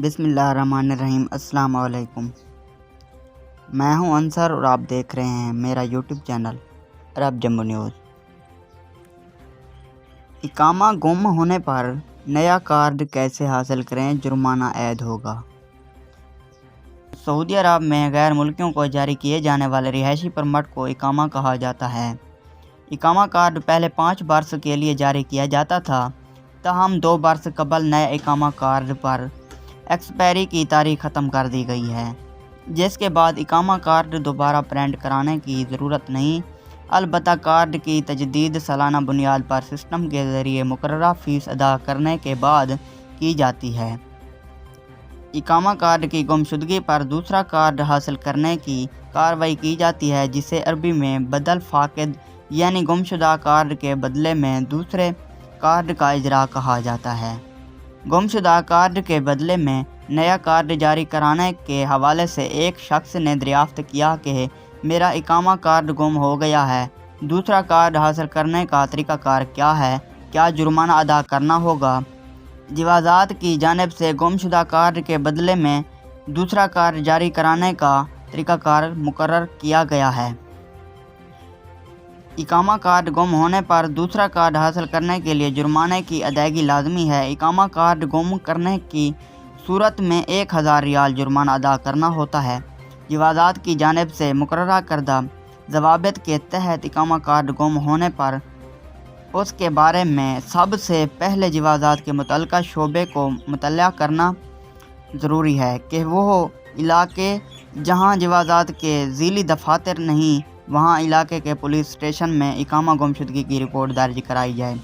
بسم اللہ الرحمن الرحیم۔ السلام علیکم، میں ہوں انصر اور آپ دیکھ رہے ہیں میرا یوٹیوب چینل عرب جمبو نیوز۔ اقامہ گم ہونے پر نیا کارڈ کیسے حاصل کریں، جرمانہ عائد ہوگا۔ سعودی عرب میں غیر ملکیوں کو جاری کیے جانے والے رہائشی پرمٹ کو اقامہ کہا جاتا ہے۔ اقامہ کارڈ پہلے 5 برس کے لیے جاری کیا جاتا تھا، تاہم 2 برس قبل نئے اقامہ کارڈ پر ایکسپائری کی تاریخ ختم کر دی گئی ہے، جس کے بعد اقامہ کارڈ دوبارہ پرنٹ کرانے کی ضرورت نہیں، البتہ کارڈ کی تجدید سالانہ بنیاد پر سسٹم کے ذریعے مقررہ فیس ادا کرنے کے بعد کی جاتی ہے۔ اقامہ کارڈ کی گمشدگی پر دوسرا کارڈ حاصل کرنے کی کارروائی کی جاتی ہے، جسے عربی میں بدل فاقد یعنی گمشدہ کارڈ کے بدلے میں دوسرے کارڈ کا اجرا کہا جاتا ہے۔ گمشدہ کارڈ کے بدلے میں نیا کارڈ جاری کرانے کے حوالے سے ایک شخص نے دریافت کیا کہ میرا اقامہ کارڈ گم ہو گیا ہے، دوسرا کارڈ حاصل کرنے کا طریقہ کار کیا ہے، کیا جرمانہ ادا کرنا ہوگا؟ جوازات کی جانب سے گمشدہ کارڈ کے بدلے میں دوسرا کارڈ جاری کرانے کا طریقہ کار مقرر کیا گیا ہے۔ اقامہ کارڈ گم ہونے پر دوسرا کارڈ حاصل کرنے کے لیے جرمانے کی ادائیگی لازمی ہے۔ اقامہ کارڈ گم کرنے کی صورت میں 1000 ریال جرمانہ ادا کرنا ہوتا ہے۔ جوازات کی جانب سے مقررہ کردہ ضوابط کے تحت اقامہ کارڈ گم ہونے پر اس کے بارے میں سب سے پہلے جوازات کے متعلقہ شعبے کو مطلع کرنا ضروری ہے کہ وہ علاقے جہاں جوازات کے ذیلی دفاتر نہیں، وہاں علاقے کے پولیس اسٹیشن میں اقامہ گمشدگی کی رپورٹ درج کرائی جائے۔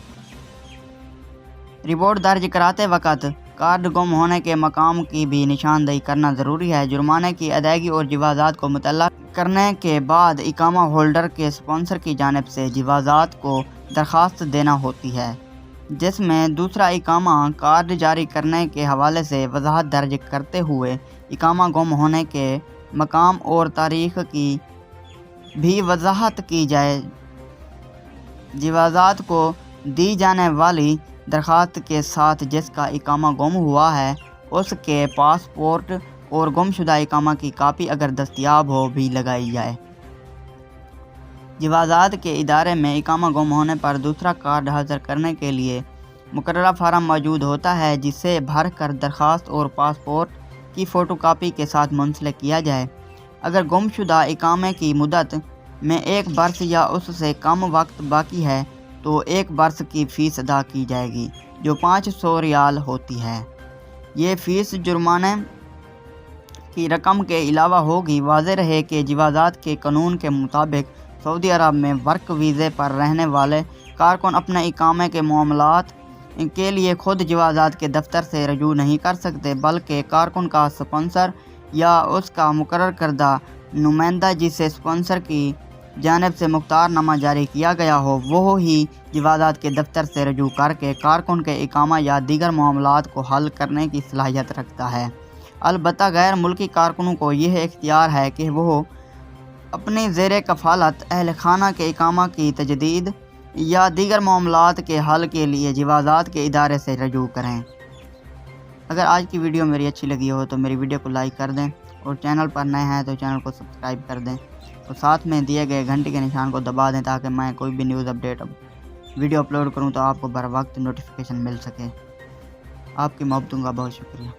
رپورٹ درج کراتے وقت کارڈ گم ہونے کے مقام کی بھی نشاندہی کرنا ضروری ہے۔ جرمانے کی ادائیگی اور جوازات کو مطلع کرنے کے بعد اقامہ ہولڈر کے اسپانسر کی جانب سے جوازات کو درخواست دینا ہوتی ہے، جس میں دوسرا اقامہ کارڈ جاری کرنے کے حوالے سے وضاحت درج کرتے ہوئے اقامہ گم ہونے کے مقام اور تاریخ کی بھی وضاحت کی جائے۔ جوازات کو دی جانے والی درخواست کے ساتھ جس کا اقامہ گم ہوا ہے اس کے پاسپورٹ اور گمشدہ اقامہ کی کاپی اگر دستیاب ہو بھی لگائی جائے۔ جوازات کے ادارے میں اقامہ گم ہونے پر دوسرا کارڈ حاصل کرنے کے لیے مقررہ فارم موجود ہوتا ہے، جسے بھر کر درخواست اور پاسپورٹ کی فوٹو کاپی کے ساتھ منسلک کیا جائے۔ اگر گمشدہ اقامے کی مدت میں 1 برس یا اس سے کم وقت باقی ہے تو 1 برس کی فیس ادا کی جائے گی، جو 500 ریال ہوتی ہے۔ یہ فیس جرمانے کی رقم کے علاوہ ہوگی۔ واضح رہے کہ جوازات کے قانون کے مطابق سعودی عرب میں ورک ویزے پر رہنے والے کارکن اپنے اقامے کے معاملات کے لیے خود جوازات کے دفتر سے رجوع نہیں کر سکتے، بلکہ کارکن کا اسپانسر یا اس کا مقرر کردہ نمائندہ جسے اسپانسر کی جانب سے مختار نامہ جاری کیا گیا ہو، وہ ہی جوازات کے دفتر سے رجوع کر کے کارکن کے اقامہ یا دیگر معاملات کو حل کرنے کی صلاحیت رکھتا ہے۔ البتہ غیر ملکی کارکنوں کو یہ اختیار ہے کہ وہ اپنی زیر کفالت اہل خانہ کے اقامہ کی تجدید یا دیگر معاملات کے حل کے لیے جوازات کے ادارے سے رجوع کریں۔ اگر آج کی ویڈیو میری اچھی لگی ہو تو میری ویڈیو کو لائک کر دیں، اور چینل پر نئے ہیں تو چینل کو سبسکرائب کر دیں، اور ساتھ میں دیے گئے گھنٹی کے نشان کو دبا دیں تاکہ میں کوئی بھی نیوز اپڈیٹ ویڈیو اپلوڈ کروں تو آپ کو بر وقت نوٹیفیکیشن مل سکے۔ آپ کی محبتوں کا بہت شکریہ۔